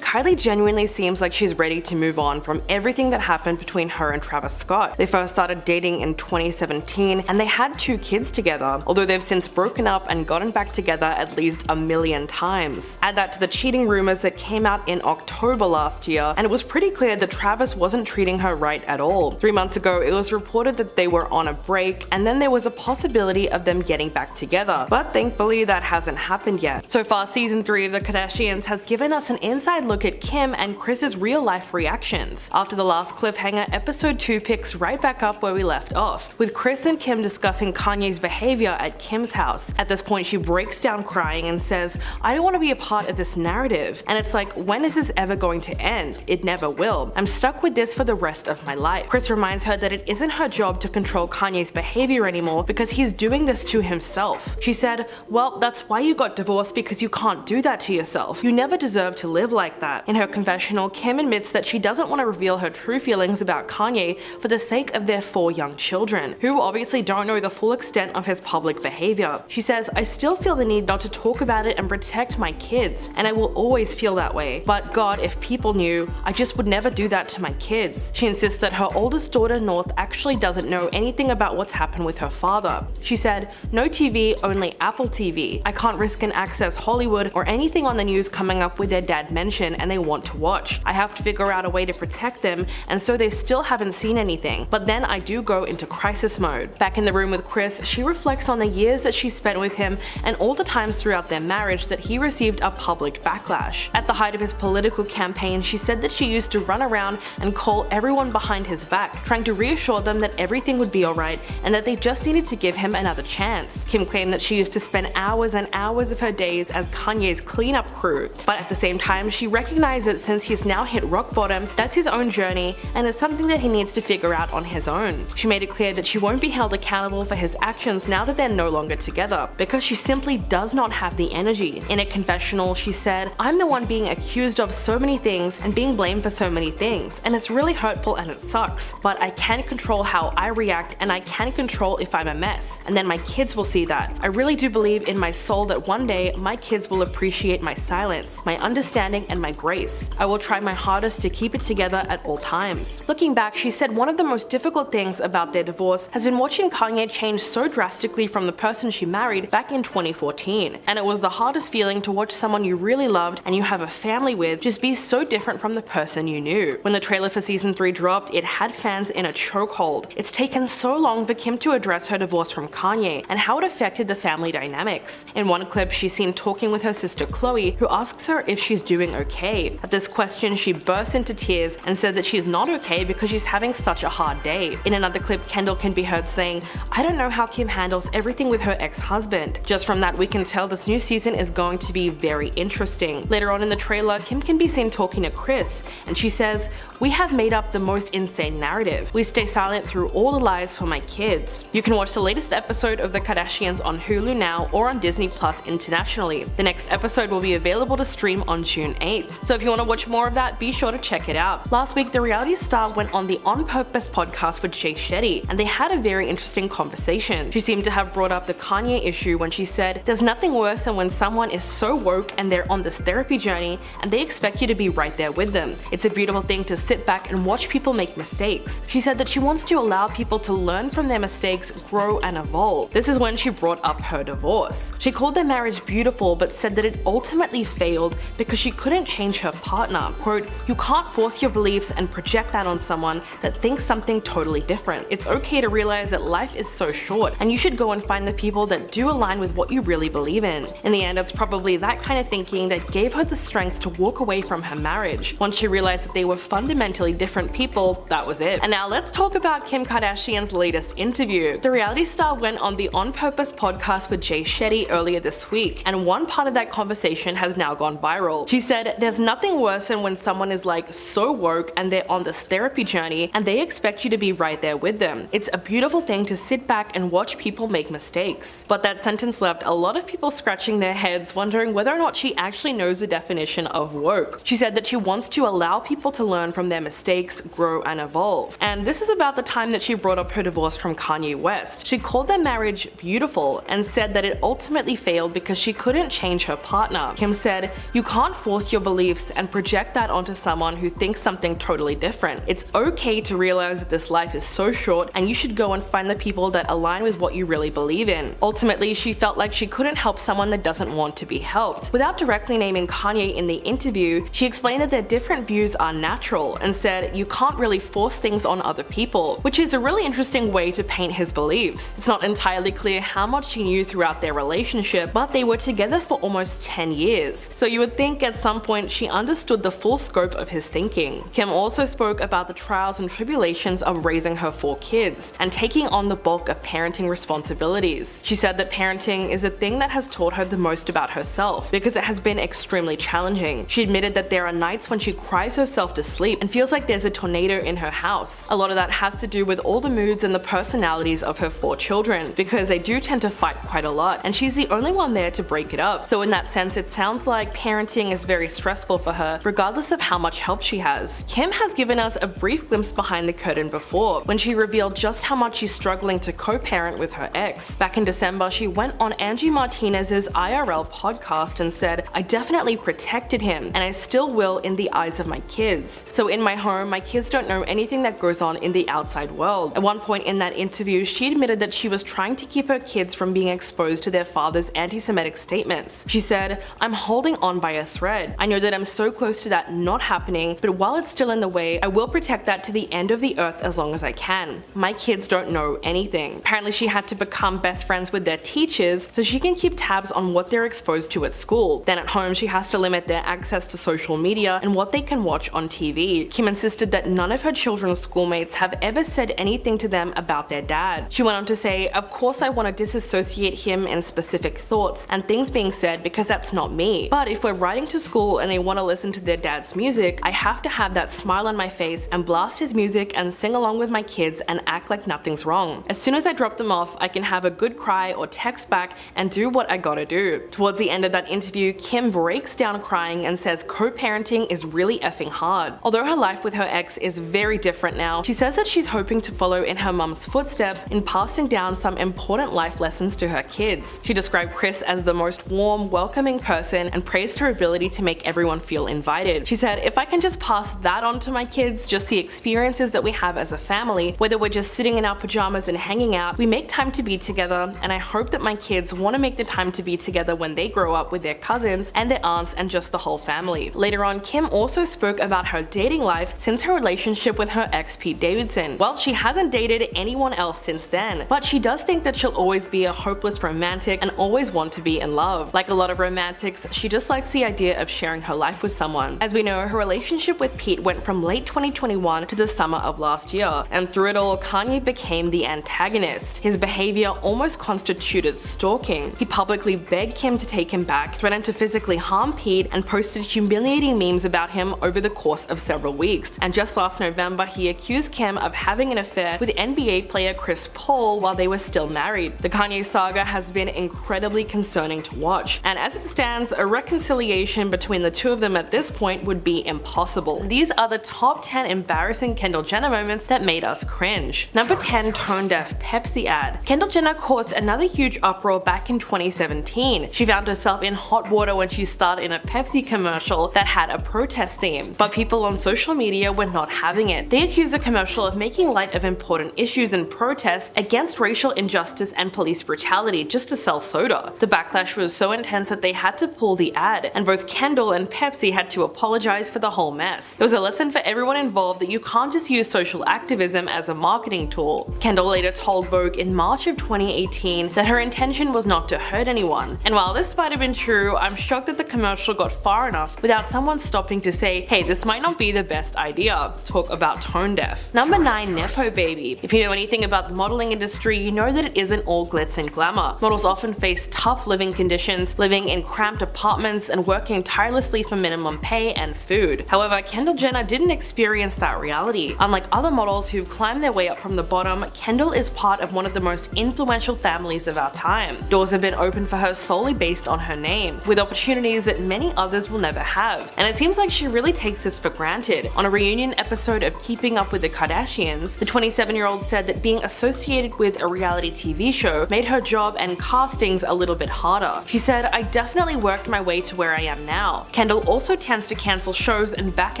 Kylie genuinely seems like she's ready to move on from everything that happened between her and Travis Scott. They first started dating in 2017 and they had 2 kids together, although they've since broken up and gotten back together at least a million times. Add that to the cheating rumors that came out in October last year, and it was pretty clear that Travis wasn't treating her right at all. 3 months ago, it was reported that they were on a break, and then there was a possibility of them getting back together, but thankfully that hasn't happened yet. So far, season 3 of the Kardashians has given us an inside look at Kim and Kris's real life reactions. After the last cliffhanger, episode 2 picks right back up where we left off, with Kris and Kim discussing Kanye's behavior at Kim's house. At this point, she breaks down crying and says, "I don't want to be a part of this narrative." And it's like, when is this ever going to end? It never will. I'm stuck with this for the rest of my life. Kris reminds her that it isn't her job to control Kanye's behavior anymore because he's doing this to himself. She said, "Well, that's why you got divorced, because you can't do that to yourself. You never deserve to live like that." In her confessional, Kim admits that she doesn't want to reveal her true feelings about Kanye for the sake of their 4 young children, who obviously don't know the full extent of his public behavior. She says, "I still feel the need not to talk about it and protect my kids, and I will always feel that way. But God, if people knew, I just would never do that to my kids." She insists that her oldest daughter, North, actually doesn't know anything about what's happened with her father. She said, "No TV, only Apple TV. I can't risk an Access Hollywood or anything on the news coming up with their dad mention and they want to watch. I have to figure out a way to protect them, and so they still haven't seen anything. But then I do go into crisis mode." Back in the room with Kris, she reflects on the years that she spent with him and all the times throughout their marriage that he received a public backlash. At the height of his political campaign, she said that she used to run around and call everyone behind his back, trying to reassure them that everything would be alright and that they just needed to give him another chance. Kim claimed that she used to spend hours and hours of her days as Kanye's cleanup crew, but at the same time, she recognized that since he's now hit rock bottom, that's his own journey and it's something that he needs to figure out on his own. She made it clear that she won't be held accountable for his actions now that they're no longer together, because she simply does not have the energy. In a confessional, she said, "I'm the one being accused of so many things and being blamed for so many things, and it's really hurtful and it sucks, but I can control how I react and I can control if I'm a mess, and then my kids will see that. I really do believe in my soul that one day my kids will appreciate my silence, my understanding, and my grace. I will try my hardest to keep it together at all times." Looking back, she said one of the most difficult things about their divorce has been watching Kanye change so drastically from the person she married back in 2014, and it was the hardest feeling to watch someone you really loved and you have a family with just be so different from the person you knew. When the trailer for season 3 dropped, it had fans in a chokehold. It's taken so long for Kim to address her divorce from Kanye and how it affected the family dynamics. In one clip, she's seen talking with her sister Khloe, who asks her if she's doing okay. At this question, she bursts into tears and said that she's not okay because she's having such a hard day. In another clip, Kendall can be heard saying, "I don't know how Kim handles everything with her ex-husband." Just from that, we can tell this new season season is going to be very interesting. Later on in the trailer, Kim can be seen talking to Kris, and she says, "We have made up the most insane narrative. We stay silent through all the lies for my kids." You can watch the latest episode of The Kardashians on Hulu now or on Disney Plus internationally. The next episode will be available to stream on June 8th. So if you want to watch more of that, be sure to check it out. Last week, the reality star went on the On Purpose podcast with Jay Shetty, and they had a very interesting conversation. She seemed to have brought up the Kanye issue when she said, "There's nothing worse than when someone is so woke and they're on this therapy journey and they expect you to be right there with them. It's a beautiful thing to sit back and watch people make mistakes." She said that she wants to allow people to learn from their mistakes, grow and evolve. This is when she brought up her divorce. She called their marriage beautiful but said that it ultimately failed because she couldn't change her partner. Quote, "You can't force your beliefs and project that on someone that thinks something totally different. It's okay to realize that life is so short and you should go and find the people that do align with what you really believe in." In the end, it's probably that kind of thinking that gave her the strength to walk away from her marriage. Once she realized that they were fundamentally different people, that was it. And now let's talk about Kim Kardashian's latest interview. The reality star went on the On Purpose podcast with Jay Shetty earlier this week, and one part of that conversation has now gone viral. She said, "There's nothing worse than when someone is like so woke and they're on this therapy journey and they expect you to be right there with them. It's a beautiful thing to sit back and watch people make mistakes." But that sentence left a lot of people scratching their heads, wondering whether or not she actually knows the definition of woke. She said that she wants to allow people to learn from their mistakes, grow and evolve. And this is about the time that she brought up her divorce from Kanye West. She called their marriage beautiful and said that it ultimately failed because she couldn't change her partner. Kim said, "You can't force your beliefs and project that onto someone who thinks something totally different. It's okay to realize that this life is so short and you should go and find the people that align with what you really believe in." Ultimately, she felt like she couldn't help someone that doesn't want to be helped. Without directly naming Kanye in the interview, she explained that their different views are natural and said, "You can't really force things on other people," which is a really interesting way to paint his beliefs. It's not entirely clear how much she knew throughout their relationship, but they were together for almost 10 years. So you would think at some point she understood the full scope of his thinking. Kim also spoke about the trials and tribulations of raising her 4 kids and taking on the bulk of parenting responsibilities. She said that parenting is a thing that has taught her the most about herself because it has been extremely challenging. She admitted that there are nights when she cries herself to sleep and feels like there's a tornado in her house. A lot of that has to do with all the moods and the personalities of her 4 children because they do tend to fight quite a lot and she's the only one there to break it up. So in that sense, it sounds like parenting is very stressful for her regardless of how much help she has. Kim has given us a brief glimpse behind the curtain before when she revealed just how much she's struggling to co-parent with her ex. Back in December, she went on Angie Martinez's IRL podcast and said, "I definitely protected him and I still will in the eyes of my kids. So in my home, my kids don't know anything that goes on in the outside world." At one point in that interview, she admitted that she was trying to keep her kids from being exposed to their father's anti-Semitic statements. She said, "I'm holding on by a thread. I know that I'm so close to that not happening, but while it's still in the way, I will protect that to the end of the earth as long as I can. My kids don't know anything." Apparently she had to become best friends with their teachers so she can keep tabs on what they're exposed to at school. Then at home, she has to limit their access to social media and what they can watch on TV. Kim insisted that none of her children's schoolmates have ever said anything to them about their dad. She went on to say, "Of course I want to disassociate him and specific thoughts and things being said because that's not me. But if we're writing to school and they want to listen to their dad's music, I have to have that smile on my face and blast his music and sing along with my kids and act like nothing's wrong. As soon as I drop them off, I can have a good cry or text back and do what I gotta do." Towards the end of that interview, Kim breaks down crying and says co-parenting is really effing hard. Although her life with her ex is very different now, she says that she's hoping to follow in her mum's footsteps in passing down some important life lessons to her kids. She described Kris as the most warm, welcoming person and praised her ability to make everyone feel invited. She said, "If I can just pass that on to my kids, just the experiences that we have as a family, whether we're just sitting in our pajamas and hanging out, we make time to be together, and I hope that my kids want to make the time to be together when they grow up with their cousins and their aunts and just the whole family." Later on, Kim also spoke about her dating life since her relationship with her ex Pete Davidson. Well, she hasn't dated anyone else since then, but she does think that she'll always be a hopeless romantic and always want to be in love. Like a lot of romantics, she just likes the idea of sharing her life with someone. As we know, her relationship with Pete went from late 2021 to the summer of last year, and through it all, Kanye became the antagonist. His behavior almost constituted stalking. He publicly begged begged Kim to take him back, threatened to physically harm Pete, and posted humiliating memes about him over the course of several weeks. And just last November, he accused Kim of having an affair with NBA player Chris Paul while they were still married. The Kanye saga has been incredibly concerning to watch, and as it stands, a reconciliation between the two of them at this point would be impossible. These are the top 10 embarrassing Kendall Jenner moments that made us cringe. Number 10, tone-deaf Pepsi ad. Kendall Jenner caused another huge uproar back in 2017. She found herself in hot water when she starred in a Pepsi commercial that had a protest theme, but people on social media were not having it. They accused the commercial of making light of important issues and protests against racial injustice and police brutality just to sell soda. The backlash was so intense that they had to pull the ad, and both Kendall and Pepsi had to apologize for the whole mess. It was a lesson for everyone involved that you can't just use social activism as a marketing tool. Kendall later told Vogue in March of 2018 that her intention was not to hurt anyone. And while this might have been true, I'm shocked that the commercial got far enough without someone stopping to say, hey, this might not be the best idea. Talk about tone deaf. Number 9, Nepo baby. If you know anything about the modeling industry, you know that it isn't all glitz and glamour. Models often face tough living conditions, living in cramped apartments and working tirelessly for minimum pay and food. However, Kendall Jenner didn't experience that reality. Unlike other models who've climbed their way up from the bottom, Kendall is part of one of the most influential families of our time. Doors have been opened for her solely based on her name, with opportunities that many others will never have. And it seems like she really takes this for granted. On a reunion episode of Keeping Up with the Kardashians, the 27-year-old said that being associated with a reality TV show made her job and castings a little bit harder. She said, I definitely worked my way to where I am now. Kendall also tends to cancel shows and back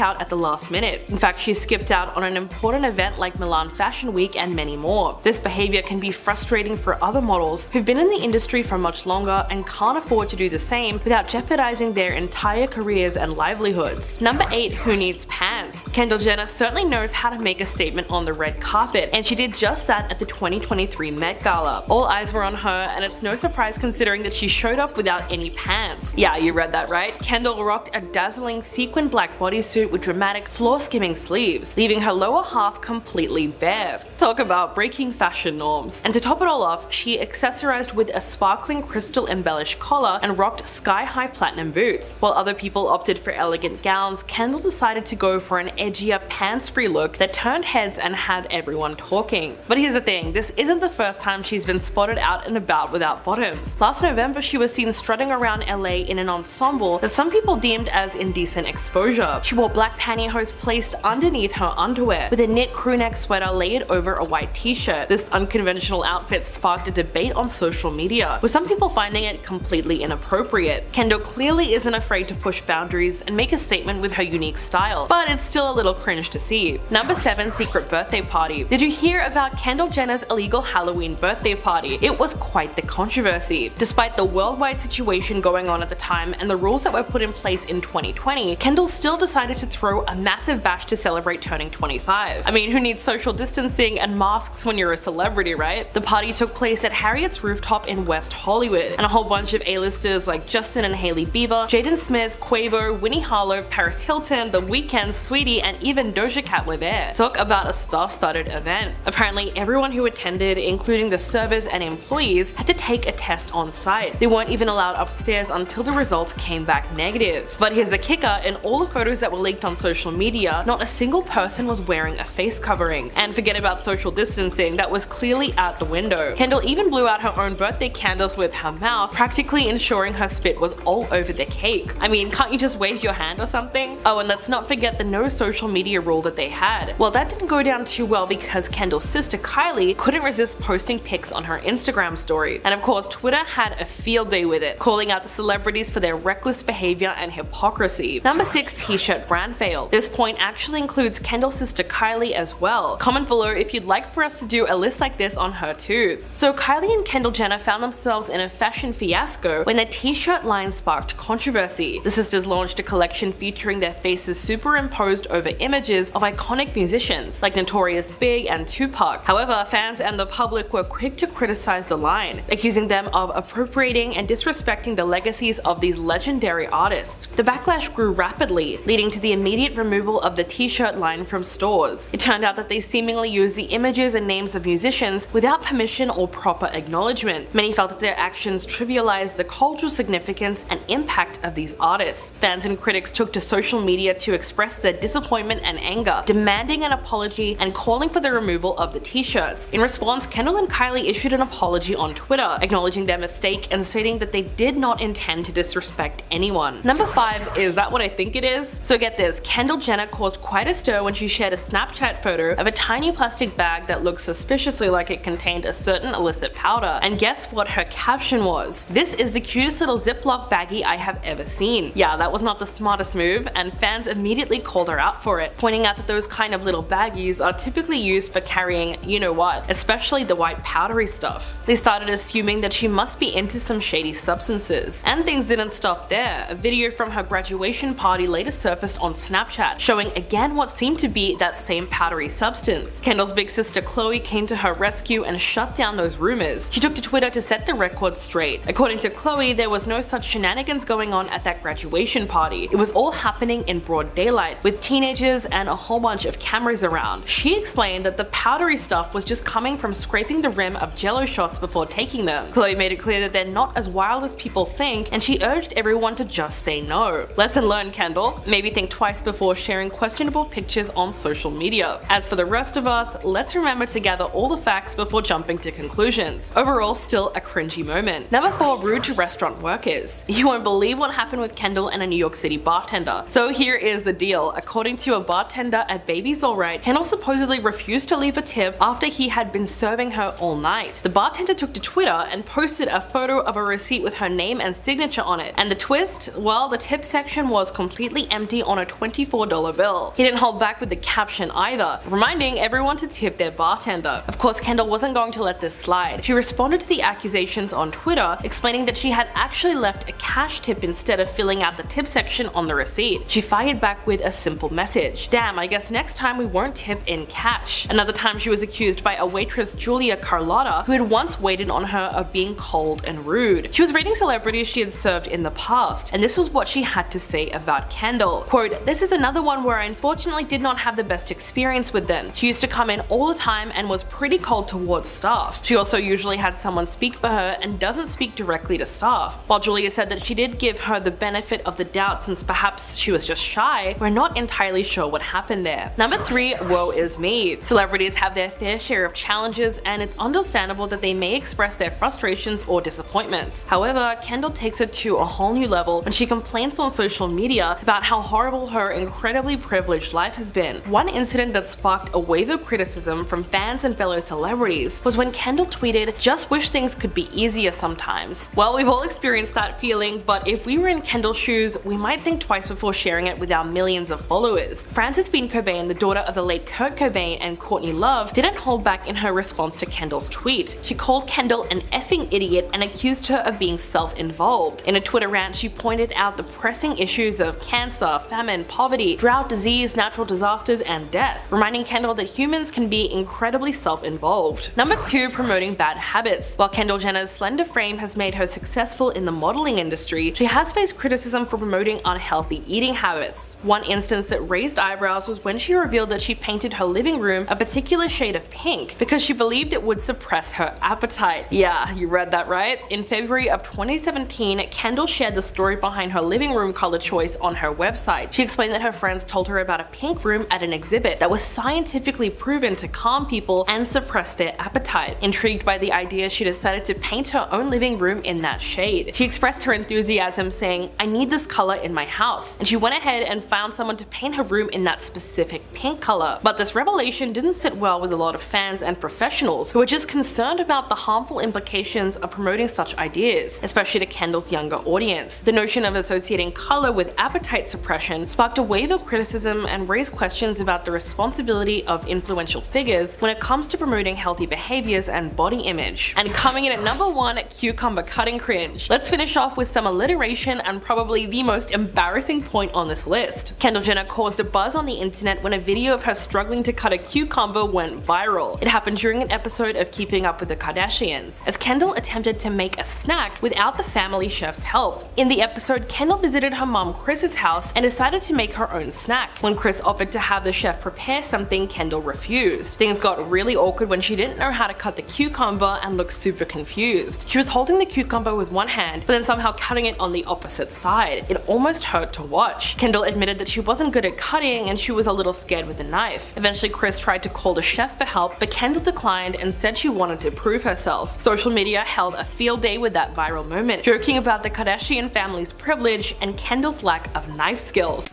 out at the last minute. In fact, she skipped out on an important event like Milan Fashion Week and many more. This behavior can be frustrating for other models who've been in the industry for much longer and can't afford to do the same without jeopardizing their entire careers and livelihoods. Number 8, who needs pants? Kendall Jenner certainly knows how to make a statement on the red carpet, and she did just that at the 2023 Met Gala. All eyes were on her, and it's no surprise considering that she showed up without any pants. Yeah, you read that right. Kendall rocked a dazzling sequin black bodysuit with dramatic floor-skimming sleeves, leaving her lower half completely bare. Talk about breaking fashion norms. And to top it all off, she accessorized with a sparkling crystal embellished collar and rocked sky-high platinum boots. While other people opted for elegant gowns, Kendall decided to go for an edgier pants-free look that turned heads and had everyone talking. But here's the thing, this isn't the first time she's been spotted out and about without bottoms. Last November, she was seen strutting around LA in an ensemble that some people deemed as indecent exposure. She wore black pantyhose placed underneath her underwear, with a knit crewneck sweater layered over a white t-shirt. This unconventional outfit sparked a debate on social media, with some people finding it completely inappropriate. Kendall clearly isn't afraid to push boundaries and make a statement with her unique style, but it's still a little cringe to see. Number 7, secret birthday party. Did you hear about Kendall Jenner's illegal Halloween birthday party? It was quite the controversy. Despite the worldwide situation going on at the time and the rules that were put in place in 2020, Kendall still decided to throw a massive bash to celebrate turning 25. I mean, who needs social distancing and masks when you're a celebrity, right? The party took place at Harriet's rooftop in West Hollywood, and a whole bunch of A-listers like Justin and Hailey Bieber, Jaden Smith, Quavo, Winnie Harlow, Paris Hilton, The Weeknd, Sweetie, and even Doja Cat were there. Talk about a star-studded event. Apparently, everyone who attended, including the servers and employees, had to take a test on site. They weren't even allowed upstairs until the results came back negative. But here's the kicker, in all the photos that were leaked on social media, not a single person was wearing a face covering. And forget about social distancing, that was clearly out the window. Kendall even blew out her own birthday candles with her mouth, practically ensuring her spit was all over the cake. I mean, can't you just wave your hand or something? Oh, and let's not forget the no social media rule that they had. Well, that didn't go down too well because Kendall's sister Kylie couldn't resist posting pics on her Instagram story. And of course, Twitter had a field day with it, calling out the celebrities for their reckless behavior and hypocrisy. Number 6, t-shirt brand fail. This point actually includes Kendall's sister Kylie as well. Comment below if you'd like for us to do a list like this on her too. So Kylie and Kendall Jenner found themselves in a fashion fiasco when their t-shirt line sparked controversy. The sisters launched a collection featuring their faces superimposed over images of iconic musicians like Notorious Big and Tupac. However, fans and the public were quick to criticize the line, accusing them of appropriating and disrespecting the legacies of these legendary artists. The backlash grew rapidly, leading to the immediate removal of the t-shirt line from stores. It turned out that they seemingly used the images and names of musicians without permission or proper acknowledgement. Many felt that their actions trivialized realized the cultural significance and impact of these artists. Fans and critics took to social media to express their disappointment and anger, demanding an apology and calling for the removal of the t-shirts. In response, Kendall and Kylie issued an apology on Twitter, acknowledging their mistake and stating that they did not intend to disrespect anyone. Number 5, is that what I think it is? So get this, Kendall Jenner caused quite a stir when she shared a Snapchat photo of a tiny plastic bag that looked suspiciously like it contained a certain illicit powder. And guess what her caption was? "This is the cutest little Ziploc baggie I have ever seen." Yeah, that was not the smartest move, and fans immediately called her out for it, pointing out that those kind of little baggies are typically used for carrying you know what, especially the white powdery stuff. They started assuming that she must be into some shady substances. And things didn't stop there. A video from her graduation party later surfaced on Snapchat, showing again what seemed to be that same powdery substance. Kendall's big sister Khloe came to her rescue and shut down those rumors. She took to Twitter to set the record straight. According to Khloe, there was no such shenanigans going on at that graduation party. It was all happening in broad daylight, with teenagers and a whole bunch of cameras around. She explained that the powdery stuff was just coming from scraping the rim of jello shots before taking them. Khloe made it clear that they're not as wild as people think, and she urged everyone to just say no. Lesson learned, Kendall. Maybe think twice before sharing questionable pictures on social media. As for the rest of us, let's remember to gather all the facts before jumping to conclusions. Overall, still a cringy moment. Number 4, rude to restaurant workers. You won't believe what happened with Kendall and a New York City bartender. So here is the deal. According to a bartender at Baby's Alright, Kendall supposedly refused to leave a tip after he had been serving her all night. The bartender took to Twitter and posted a photo of a receipt with her name and signature on it. And the twist? Well, the tip section was completely empty on a $24 bill. He didn't hold back with the caption either, reminding everyone to tip their bartender. Of course, Kendall wasn't going to let this slide. She responded to the accusations on Twitter, explaining that she had actually left a cash tip instead of filling out the tip section on the receipt. She fired back with a simple message: "Damn, I guess next time we won't tip in cash." Another time she was accused by a waitress, Julia Carlotta, who had once waited on her of being cold and rude. She was rating celebrities she had served in the past, and this was what she had to say about Kendall. Quote, "This is another one where I unfortunately did not have the best experience with them. She used to come in all the time and was pretty cold towards staff. She also usually had someone speak for her and doesn't speak directly to staff." While Julia said that she did give her the benefit of the doubt since perhaps she was just shy, we're not entirely sure what happened there. Number 3, woe is me. Celebrities have their fair share of challenges, and it's understandable that they may express their frustrations or disappointments. However, Kendall takes it to a whole new level when she complains on social media about how horrible her incredibly privileged life has been. One incident that sparked a wave of criticism from fans and fellow celebrities was when Kendall tweeted, "Just wish things could be easier sometimes." Well, we've all experienced that feeling, but if we were in Kendall's shoes, we might think twice before sharing it with our millions of followers. Frances Bean Cobain, the daughter of the late Kurt Cobain and Courtney Love, didn't hold back in her response to Kendall's tweet. She called Kendall an effing idiot and accused her of being self-involved. In a Twitter rant, she pointed out the pressing issues of cancer, famine, poverty, drought, disease, natural disasters, and death, reminding Kendall that humans can be incredibly self-involved. Number 2, promoting bad habits. While Kendall Jenner's slender frame has made her successful in the modeling industry, she has faced criticism for promoting unhealthy eating habits. One instance that raised eyebrows was when she revealed that she painted her living room a particular shade of pink because she believed it would suppress her appetite. Yeah, you read that right. In February of 2017, Kendall shared the story behind her living room color choice on her website. She explained that her friends told her about a pink room at an exhibit that was scientifically proven to calm people and suppress their appetite. Intrigued by the idea, she decided to paint her own living room in that shade. She expressed her enthusiasm, saying, "I need this color in my house," and she went ahead and found someone to paint her room in that specific pink color. But this revelation didn't sit well with a lot of fans and professionals who were just concerned about the harmful implications of promoting such ideas, especially to Kendall's younger audience. The notion of associating color with appetite suppression sparked a wave of criticism and raised questions about the responsibility of influential figures when it comes to promoting healthy behaviors and body image. And coming in at number 1, cucumber cutting cringe. Let's finish off with some alliteration and probably the most embarrassing point on this list. Kendall Jenner caused a buzz on the internet when a video of her struggling to cut a cucumber went viral. It happened during an episode of Keeping Up with the Kardashians, as Kendall attempted to make a snack without the family chef's help. In the episode, Kendall visited her mom Chris's house and decided to make her own snack. When Chris offered to have the chef prepare something, Kendall refused. Things got really awkward when she didn't know how to cut the cucumber and looked super confused. She was holding holding the cucumber with one hand, but then somehow cutting it on the opposite side. It almost hurt to watch. Kendall admitted that she wasn't good at cutting and she was a little scared with the knife. Eventually, Kris tried to call the chef for help, but Kendall declined and said she wanted to prove herself. Social media held a field day with that viral moment, joking about the Kardashian family's privilege and Kendall's lack of knife skills.